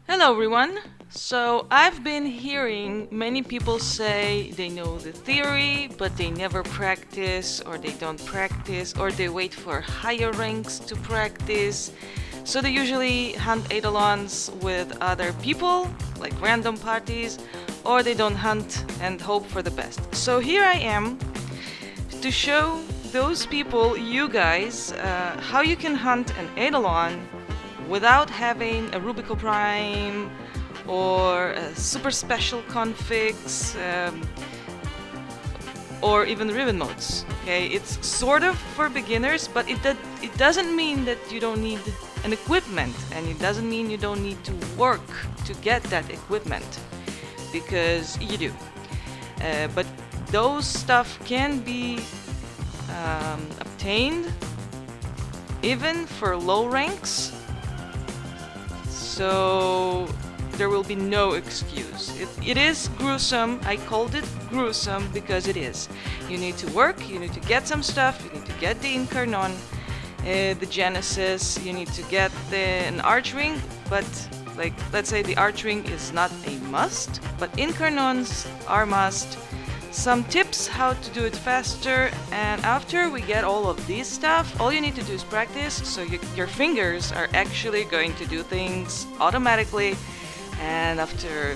Hello everyone! So I've been hearing many people say they know the theory but they never practice, or they don't practice, or they wait for higher ranks to practice. So they usually hunt Eidolons with other people, like random parties, or they don't hunt and hope for the best. So here I am to show those people, you guys, how you can hunt an Eidolon without having a Rubico Prime or super special configs, or even ribbon modes. Okay, it's sort of for beginners, but it doesn't mean that you don't need an equipment, and it doesn't mean you don't need to work to get that equipment, because you do. But those stuff can be obtained even for low ranks, so there will be no excuse. It is gruesome. I called it gruesome because it is. You need to work, you need to get some stuff, you need to get the Incarnon, the Genesis, you need to get an Archwing, but like, let's say the Archwing is not a must, but Incarnons are must. Some tips how to do it faster, and after we get all of this stuff, all you need to do is practice, so your fingers are actually going to do things automatically, and after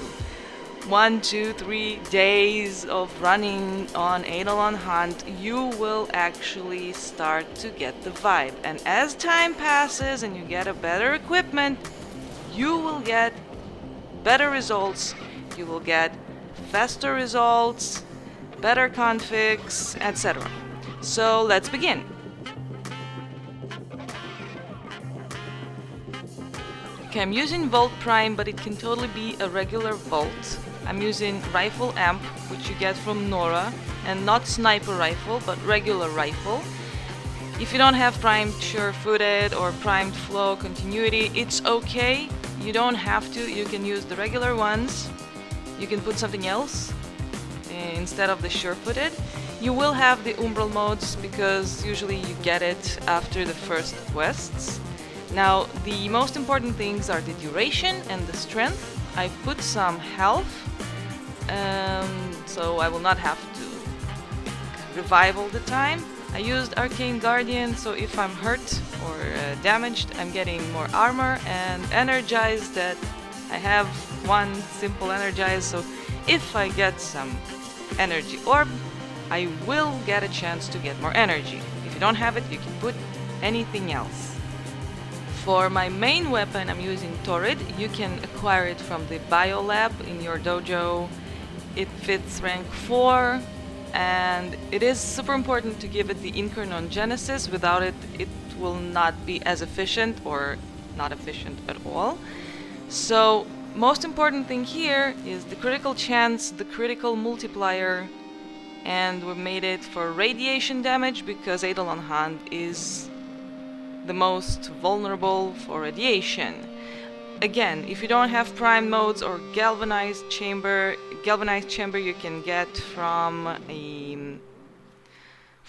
1, 2, 3 days of running on Eidolon Hunt, you will actually start to get the vibe. And as time passes and you get a better equipment, you will get better results, you will get faster results, better configs, etc. So let's begin. Okay, I'm using Volt Prime, but it can totally be a regular Volt. I'm using Rifle Amp, which you get from Nora, and not Sniper Rifle, but regular rifle. If you don't have primed sure-footed or primed flow continuity, it's okay. You don't have to, you can use the regular ones. You can put something else instead of the sure-footed. You will have the umbral modes because usually you get it after the first quests. Now, the most important things are the duration and the strength. I've put some health, so I will not have to revive all the time. I used Arcane Guardian, so if I'm hurt or damaged, I'm getting more armor, and energized, that I have one simple energize, so if I get some energy orb, I will get a chance to get more energy. If you don't have it, you can put anything else. For my main weapon, I'm using Torrid. You can acquire it from the Biolab in your dojo. It fits rank 4, and it is super important to give it the Incarnon Genesis. Without it, it will not be as efficient, or not efficient at all. So most important thing here is the critical chance, the critical multiplier, and we made it for radiation damage because Eidolon Hunt is the most vulnerable for radiation. Again, if you don't have prime modes or galvanized chamber you can get from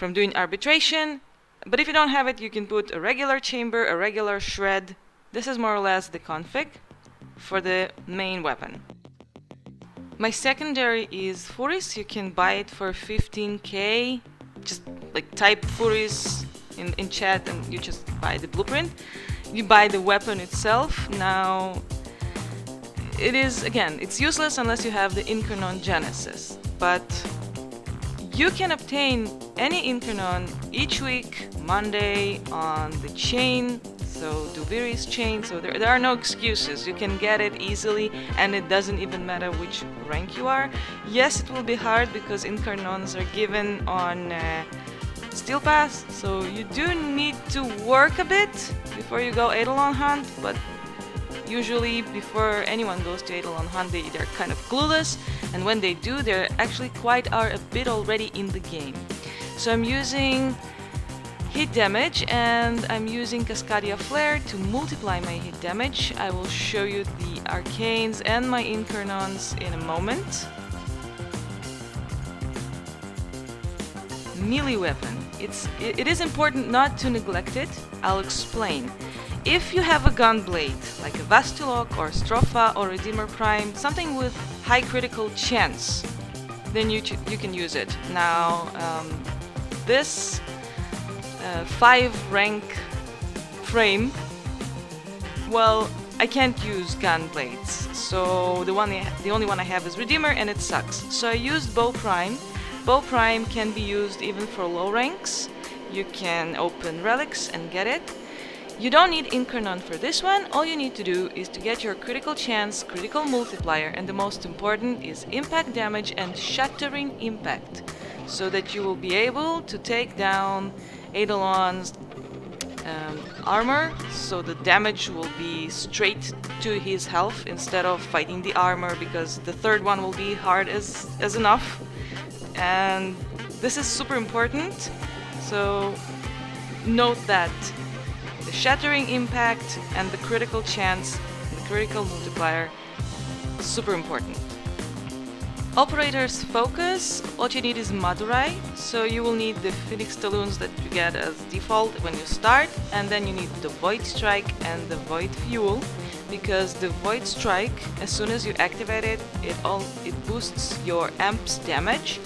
doing arbitration, but if you don't have it, you can put a regular chamber, a regular shred. This is more or less the config for the main weapon. My secondary is Furis. You can buy it for 15k. Just like type Furis in chat and you just buy the blueprint. You buy the weapon itself. Now, it is, again, it's useless unless you have the Incarnon Genesis, but you can obtain any Incarnon each week, Monday, on the chain. So Duviri's chain, so there are no excuses. You can get it easily, and it doesn't even matter which rank you are. Yes, it will be hard because Incarnons are given on Steel Pass, so you do need to work a bit before you go Eidolon Hunt, but usually before anyone goes to Eidolon Hunt, they're kind of clueless, and when they do, they actually are a bit already in the game. So I'm using hit damage, and I'm using Cascadia Flare to multiply my hit damage. I will show you the arcanes and my Incarnons in a moment. Melee weapon. It is important not to neglect it. I'll explain. If you have a gun blade, like a Vastulok or Stropha or Redeemer Prime, something with high critical chance, then you can use it. Now, this 5 rank frame, well, I can't use gun blades, so the only one I have is Redeemer, and it sucks. So I used Bow Prime. Bow Prime can be used even for low ranks. You can open relics and get it. You don't need Incarnon for this one. All you need to do is to get your critical chance, critical multiplier, and the most important is impact damage and shattering impact, so that you will be able to take down Eidolon's armor, so the damage will be straight to his health instead of fighting the armor, because the third one will be hard as enough. And this is super important, so note that the shattering impact and the critical chance, the critical multiplier, super important. Operator's focus, what you need is Madurai, so you will need the Phoenix Talons that you get as default when you start, and then you need the Void Strike and the Void Fuel, because the Void Strike, as soon as you activate it, it boosts your amp's damage,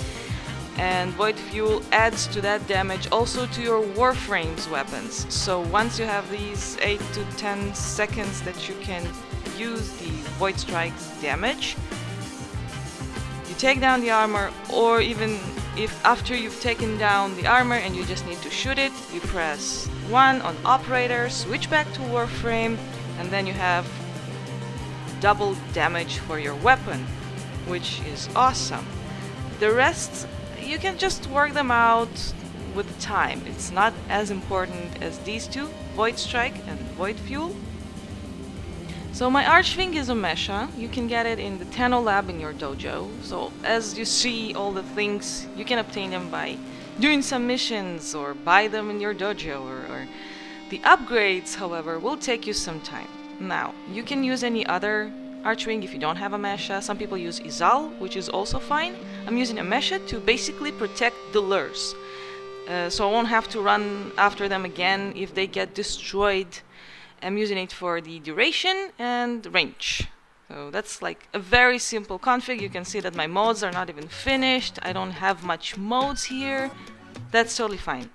and Void Fuel adds to that damage also to your Warframe's weapons. So once you have these 8 to 10 seconds that you can use the Void Strike's damage, you take down the armor, or even if after you've taken down the armor and you just need to shoot it, you press 1 on Operator, switch back to Warframe, and then you have double damage for your weapon, which is awesome. The rest, you can just work them out with time. It's not as important as these two, Void Strike and Void Fuel. So my Archwing is a Mesha. You can get it in the Tenno Lab in your dojo. So as you see all the things, you can obtain them by doing some missions or buy them in your dojo. Or the upgrades, however, will take you some time. Now, you can use any other Archwing if you don't have a Mesha. Some people use Izal, which is also fine. I'm using a Mesha to basically protect the lures. So I won't have to run after them again if they get destroyed. I'm using it for the duration and range. So that's like a very simple config. You can see that my modes are not even finished. I don't have much modes here. That's totally fine.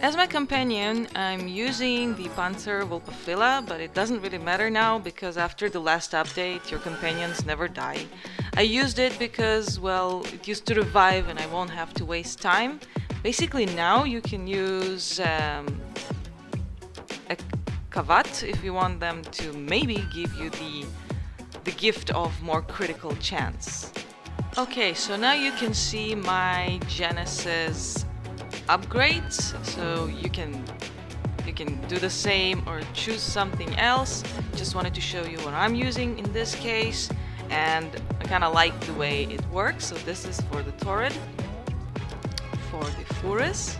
As my companion, I'm using the Panzer Vulpafilla, but it doesn't really matter now because after the last update, your companions never die. I used it because, well, it used to revive and I won't have to waste time. Basically now you can use a Kavat if you want them to maybe give you the gift of more critical chance. Okay, so now you can see my Genesis upgrades, so you can do the same or choose something else. Just wanted to show you what I'm using in this case, and I kind of like the way it works. So this is for the Torrid. For the Furus,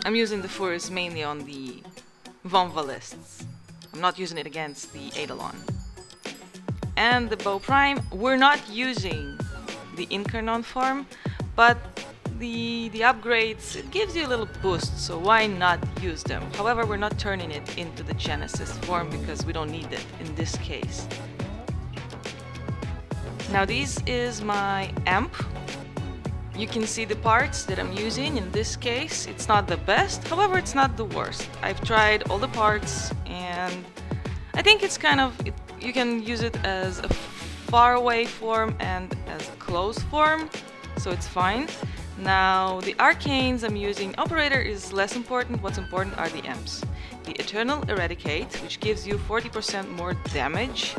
I'm using the Furus mainly on the Vonvalists. I'm not using it against the Eidolon. And the Bow Prime, we're not using the Incarnon form, but the upgrades, it gives you a little boost, so why not use them? However, we're not turning it into the Genesis form because we don't need it in this case. Now this is my amp. You can see the parts that I'm using. In this case, it's not the best, however it's not the worst. I've tried all the parts and I think it's kind of, you can use it as a far away form and as a close form, so it's fine. Now the arcanes I'm using, Operator is less important. What's important are the amps. The Eternal Eradicate, which gives you 40% more damage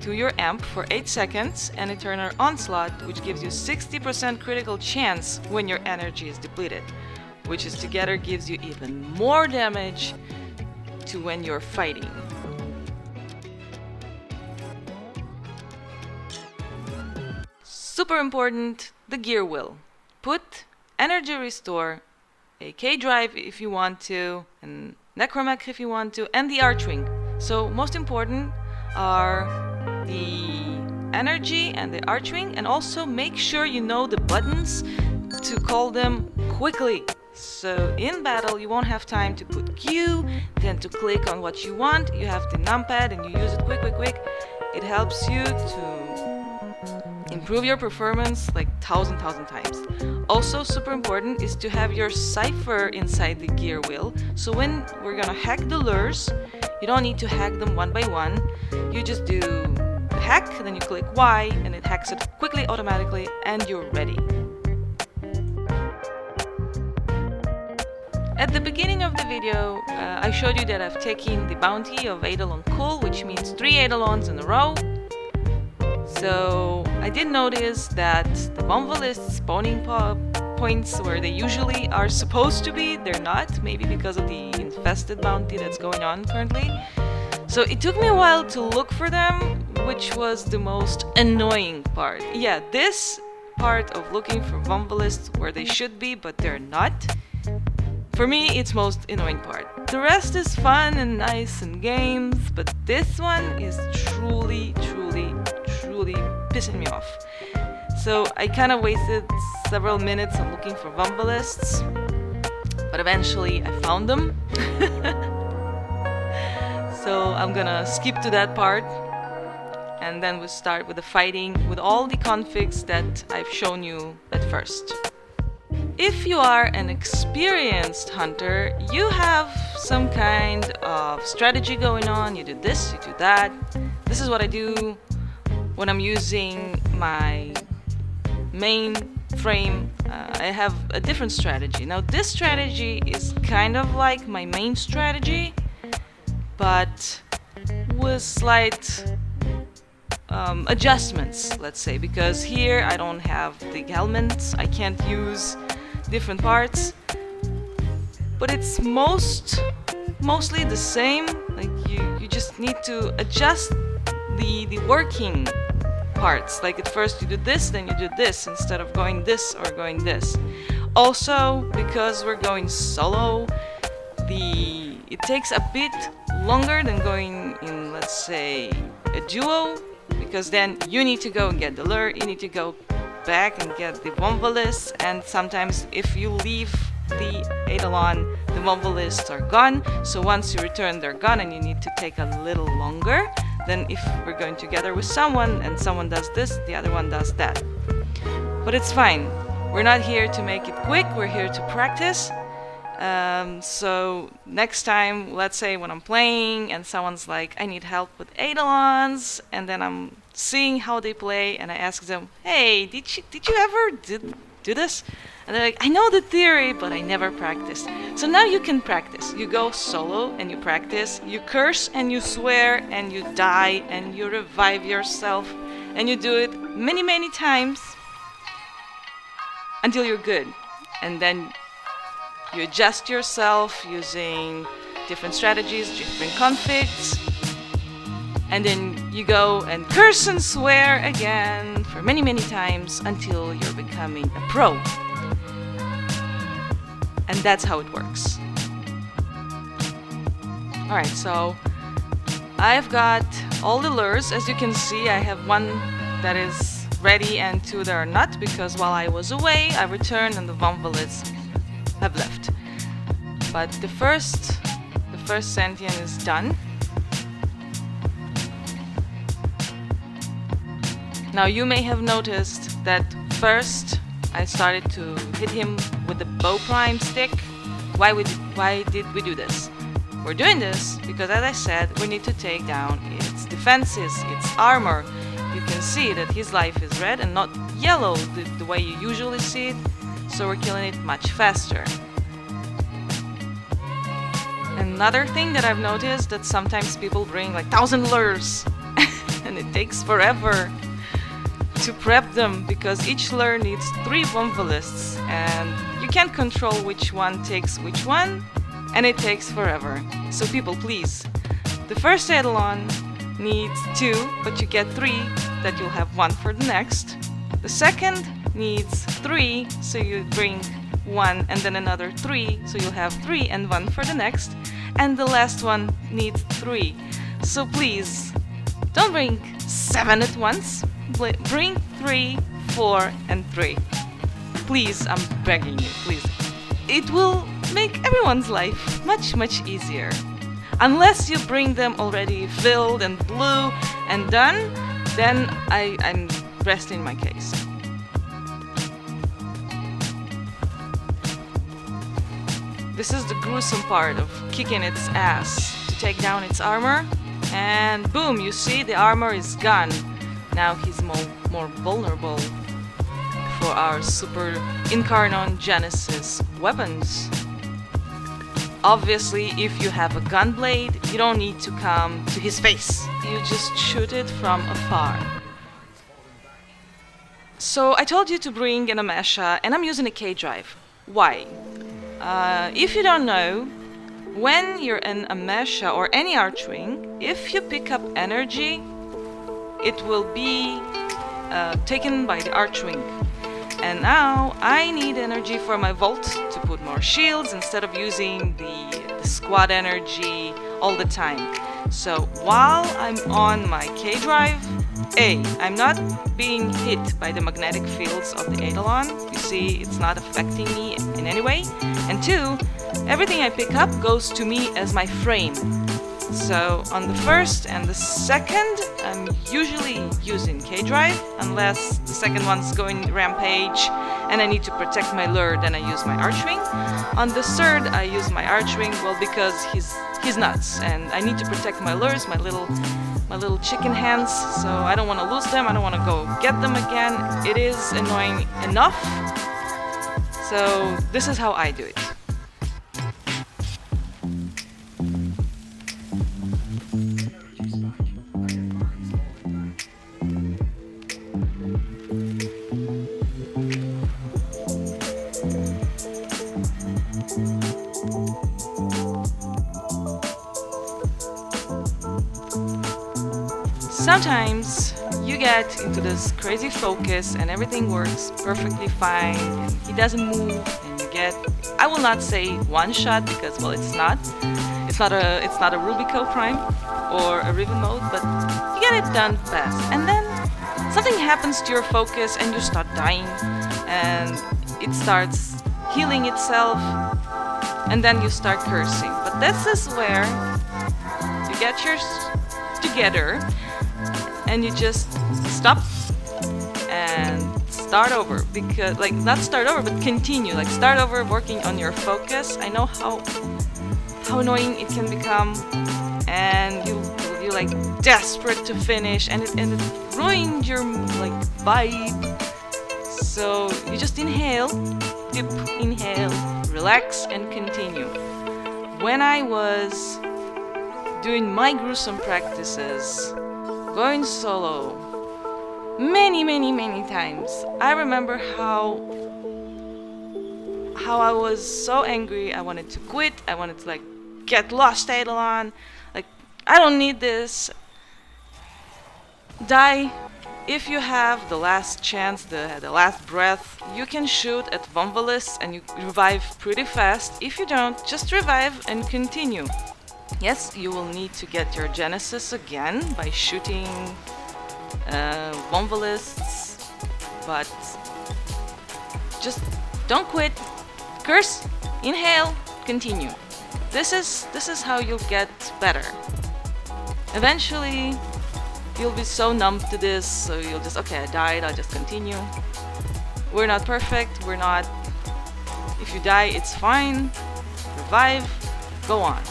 to your amp for 8 seconds, and Eternal Onslaught, which gives you 60% critical chance when your energy is depleted, which is together gives you even more damage to when you're fighting. Super important, the gear wheel. Put Energy Restore, a K-Drive if you want to, and Necromech if you want to, and the Archwing. So most important are the energy and the Archwing, and also make sure you know the buttons to call them quickly. So in battle you won't have time to put Q, then to click on what you want. You have the numpad and you use it quick. It helps you to improve your performance like thousand times. Also super important is to have your cipher inside the gear wheel. So when we're gonna hack the lures, you don't need to hack them one by one. You just do hack, then you click Y and it hacks it quickly, automatically, and you're ready. At the beginning of the video, I showed you that I've taken the bounty of Eidolon Culls, which means 3 Eidolons in a row. So I did notice that the Wombalist spawning points where they usually are supposed to be, they're not, maybe because of the infested bounty that's going on currently. So it took me a while to look for them, which was the most annoying part. Yeah, this part of looking for Wombalists where they should be, but they're not. For me, it's most annoying part. The rest is fun and nice and games, but this one is truly pissing me off. So I kind of wasted several minutes on looking for Wombalists, but eventually I found them. So I'm gonna skip to that part, and then we'll start with the fighting with all the configs that I've shown you at first. If you are an experienced hunter, you have some kind of strategy going on. You do this, you do that. This is what I do when I'm using my main frame. I have a different strategy. Now this strategy is kind of like my main strategy, but with slight adjustments, let's say, because here I don't have the helmets, I can't use different parts, but it's mostly the same. Like you just need to adjust the working parts. Like at first you do this, then you do this instead of going this or going this. Also, because we're going solo, it takes a bit longer than going in, let's say, a duo, because then you need to go and get the lure, you need to go back and get the Wombalists, and sometimes if you leave the Eidolon, the Wombalists are gone. So once you return, they're gone, and you need to take a little longer than if we're going together with someone and someone does this, the other one does that. But it's fine. We're not here to make it quick, we're here to practice. So next time, let's say when I'm playing and someone's like, I need help with Eidolons, and then I'm seeing how they play and I ask them, hey, did you ever do this? And they're like, I know the theory, but I never practiced. So now you can practice. You go solo and you practice, you curse and you swear and you die and you revive yourself, and you do it many times until you're good. And then you adjust yourself using different strategies, different configs, and then you go and curse and swear again for many times until you're becoming a pro. And that's how it works. Alright, so I've got all the lures. As you can see, I have one that is ready and two that are not, because while I was away, I returned and the Wombalists have left. But the first sentient is done. Now you may have noticed that first I started to hit him with the bow prime stick. Why did we do this? We're doing this because, as I said, we need to take down its defenses, its armor. You can see that his life is red and not yellow the way you usually see it, so we're killing it much faster. Another thing that I've noticed, that sometimes people bring like 1,000 lures and it takes forever to prep them because each lure needs 3 Wombalists and you can't control which one takes which one, and it takes forever. So people, please, the first Eidolon needs 2, but you get 3, that you'll have 1 for the next. The second needs 3, so you bring 1 and then another 3, so you'll have 3 and 1 for the next. And the last one needs 3. So please, don't bring 7 at once. bring 3, 4, and 3. Please, I'm begging you, please. It will make everyone's life much easier. Unless you bring them already filled and blue and done, then I'm resting my case. This is the gruesome part of kicking its ass to take down its armor, and boom, you see the armor is gone. Now he's more vulnerable for our Super Incarnon Genesis weapons. Obviously, if you have a gunblade, you don't need to come to his face. You just shoot it from afar. So I told you to bring an Amesha, and I'm using a K-drive. Why? If you don't know, when you're in Amesha or any Archwing, if you pick up energy, it will be taken by the Archwing. And now I need energy for my Vault to put more shields instead of using the squad energy all the time. So while I'm on my K-drive, A, I'm not being hit by the magnetic fields of the Eidolon. You see, it's not affecting me in any way. And 2, everything I pick up goes to me as my frame. So on the first and the second, I'm usually using K-drive, unless the second one's going rampage and I need to protect my lure, then I use my Archwing. On the third, I use my Archwing, well, because he's nuts and I need to protect my lures, my little chicken hands, so I don't want to lose them, I don't want to go get them again. It is annoying enough, so this is how I do it. Sometimes you get into this crazy focus and everything works perfectly fine and he doesn't move and you get, I will not say one shot because, well, it's not a Rubico Prime or a Riven mode, but you get it done fast and then something happens to your focus and you start dying and it starts healing itself and then you start cursing. But this is where you get yours together and you just stop and start over, because like not start over but continue, like start over working on your focus. I know how annoying it can become and you're like desperate to finish and it ruined your like vibe. So you just inhale, dip, inhale, relax and continue. When I was doing my gruesome practices, going solo many times, I remember how I was so angry. I wanted to quit. I wanted to like get lost Eidolon. Like, I don't need this. Die. If you have the last chance, the last breath, you can shoot at Vomvalis and you revive pretty fast. If you don't, just revive and continue. Yes, you will need to get your Genesis again by shooting Vomvalists, but just don't quit. Curse, inhale, continue. This is how you'll get better. Eventually, you'll be so numb to this, so you'll just, okay, I died, I'll just continue. We're not perfect, we're not... If you die, it's fine. Revive, go on.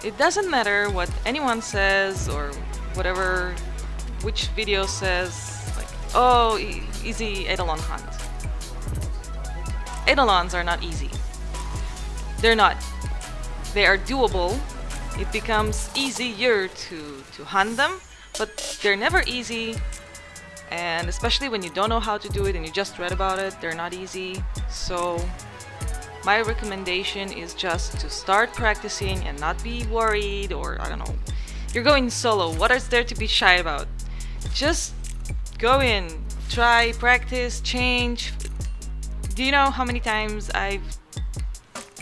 It doesn't matter what anyone says or whatever, which video says, like, oh, easy Eidolon hunt. Eidolons are not easy. They're not. They are doable. It becomes easier to hunt them, but they're never easy. And especially when you don't know how to do it and you just read about it, they're not easy. So my recommendation is just to start practicing and not be worried, or I don't know, you're going solo, what is there to be shy about? Just go in, try, practice, change, Do you know how many times I've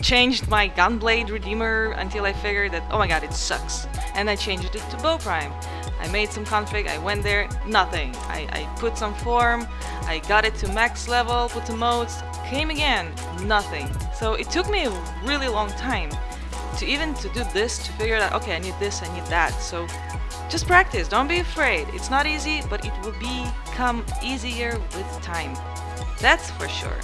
changed my Gunblade Redeemer until I figured that, oh my god, it sucks. And I changed it to Bowprime. I made some config, I went there, nothing. I put some form, I got it to max level, put some modes, came again, nothing. So it took me a really long time to do this, to figure out, okay, I need this, I need that. So just practice, don't be afraid. It's not easy, but it will become easier with time. That's for sure.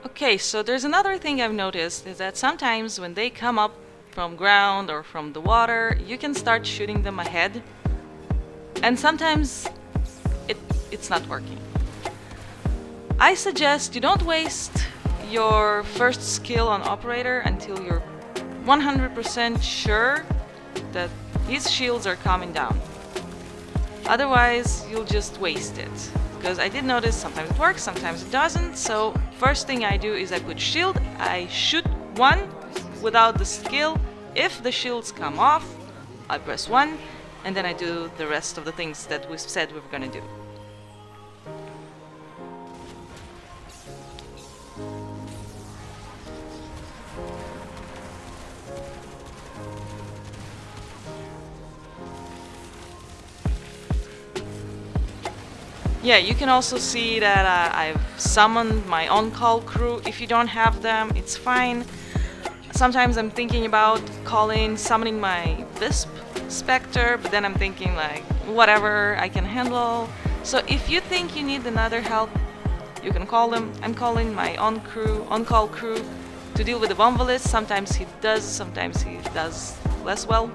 Okay, so there's another thing I've noticed is that sometimes when they come up from ground or from the water, you can start shooting them ahead, and sometimes it's not working. I suggest you don't waste your first skill on operator until you're 100% sure that his shields are coming down. Otherwise, you'll just waste it. Because I did notice sometimes it works, sometimes it doesn't. So first thing I do is I put shield, I shoot one without the skill. If the shields come off, I press 1, and then I do the rest of the things that we said we were gonna do. Yeah, you can also see that I've summoned my on-call crew. If you don't have them, it's fine. Sometimes I'm thinking about summoning my Wisp Spectre, but then I'm thinking like, whatever, I can handle. So if you think you need another help, you can call them. I'm calling my on-call crew to deal with the Bombalist. Sometimes he does less well.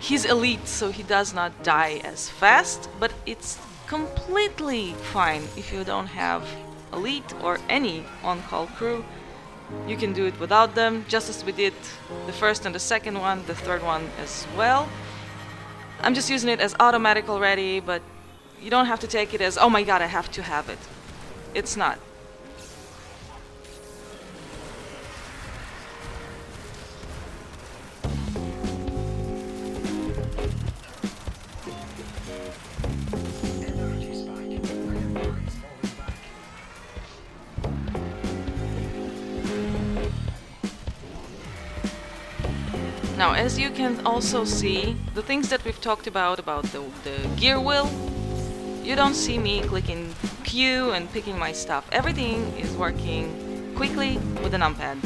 He's elite, so he does not die as fast, but it's completely fine if you don't have elite or any on-call crew. You can do it without them, just as we did the first and the second one, the third one as well. I'm just using it as automatic already, but you don't have to take it as, oh my god, I have to have it. It's not. Now, as you can also see, the things that we've talked about the gear wheel, you don't see me clicking Q and picking my stuff. Everything is working quickly with the numpad.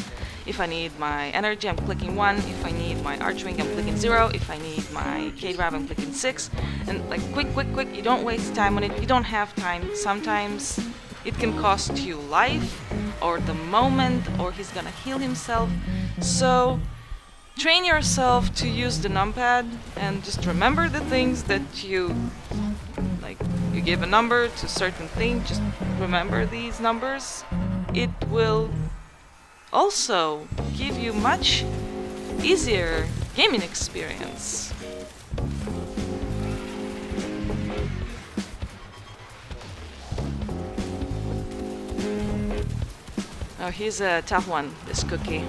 If I need my energy, I'm clicking 1. If I need my Archwing, I'm clicking 0. If I need my K-Drive, I'm clicking 6. And like quick, you don't waste time on it. You don't have time. Sometimes it can cost you life, or the moment, or he's gonna heal himself. So train yourself to use the numpad and just remember the things that you give a number to certain thing, just remember these numbers. It will also give you much easier gaming experience. Oh, he's a tough one, this cookie.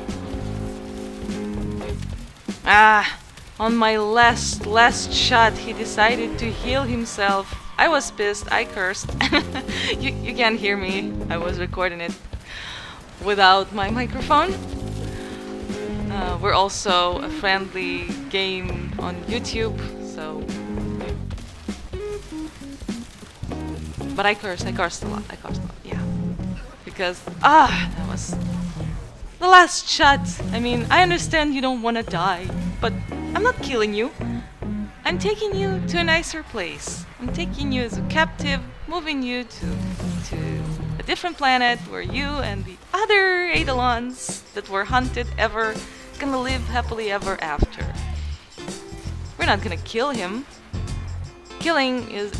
On my last shot, he decided to heal himself. I was pissed, I cursed. You can't hear me, I was recording it without my microphone. We're also a friendly game on YouTube, so... But I cursed a lot, yeah. Because, that was... the last shot! I mean, I understand you don't want to die, but I'm not killing you. I'm taking you to a nicer place. I'm taking you as a captive, moving you to a different planet where you and the other Eidolons that were hunted ever gonna live happily ever after. We're not gonna kill him. Killing is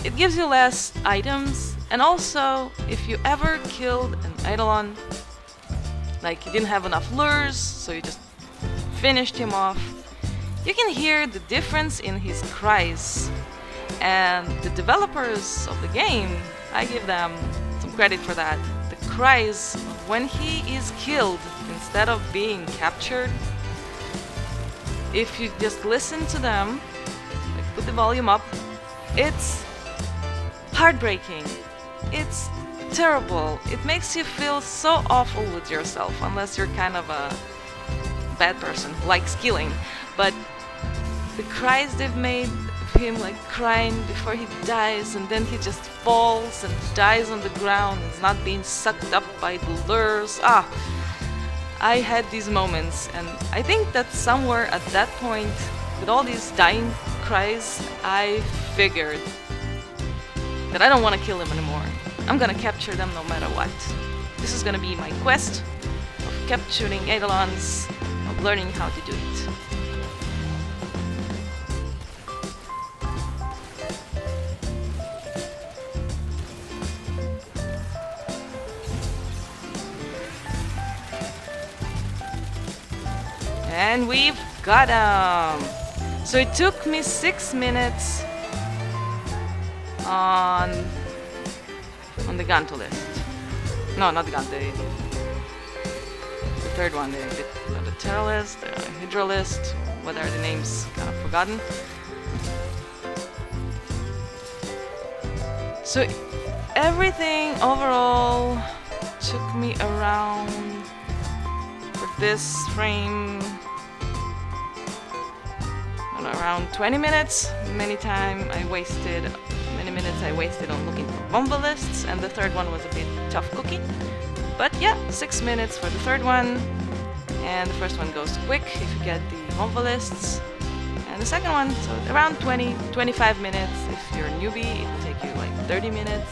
it gives you less items, and also if you ever killed an Eidolon, like you didn't have enough lures, so you just finished him off, you can hear the difference in his cries. And the developers of the game, I give them some credit for that. The cries when he is killed instead of being captured, if you just listen to them, the volume up. It's heartbreaking. It's terrible. It makes you feel so awful with yourself, unless you're kind of a bad person who likes killing. But the cries they've made of him like crying before he dies, and then he just falls and dies on the ground and is not being sucked up by the lures. I had these moments, and I think that somewhere at that point, with all these dying cries, I figured that I don't want to kill him anymore. I'm gonna capture them no matter what. This is gonna be my quest of capturing Eidolons, of learning how to do it. And we've got him! So it took me 6 minutes on the Ganto list. No, not the Ganto, the third one, the Terra list, the Hydra list, what are the names? Kind of forgotten. So everything overall took me around, for this frame, around 20 minutes. Many minutes I wasted on looking for Bomba lists, and the third one was a bit tough cookie. But yeah, 6 minutes for the third one, and the first one goes quick if you get the Bomba lists. And the second one, so around 20-25 minutes. If you're a newbie, it will take you like 30 minutes.